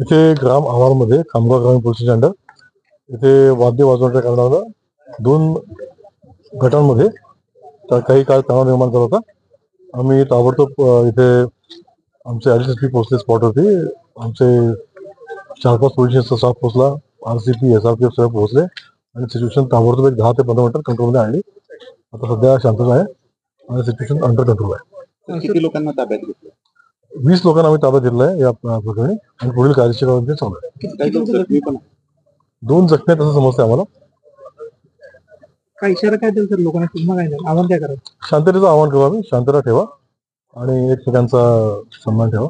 इथे ग्राम आवारमध्ये खामगाव ग्रामीण police under इथे वाद्य वाजवण्याच्या कारणानं 2 गटांमध्ये काही काळ तणाव निर्माण झाला होता. आम्ही ताबडतोब इथे आमचे RSSP पोहोचले स्पॉटवरती. आमचे 4-5 पोलिसांचा स्टाफ पोहोचला, RCP SRPF सह पोहोचले आणि सिच्युएशन ताबडतोब 10 ते 15 मिनिटात कंट्रोलमध्ये आणली. आता सध्या शांतता आहे आणि सिच्युएशन अंडर कंट्रोल आहे. किती लोकांना ताब्यात घेतलं? 20 लोकांना आम्ही ताब्यात घेतलं आहे या प्रकरणी आणि पुढील कार्यवाही चालू आहे. 2 जखमी आहेत असं समजतं आम्हाला. काय इशारा काय देईल सर लोकांना, किंवा काय नाही आव्हान काय करायचं? शांततेचं आवाहन करू आम्ही, शांतता ठेवा आणि एकमेकांचा सन्मान ठेवा.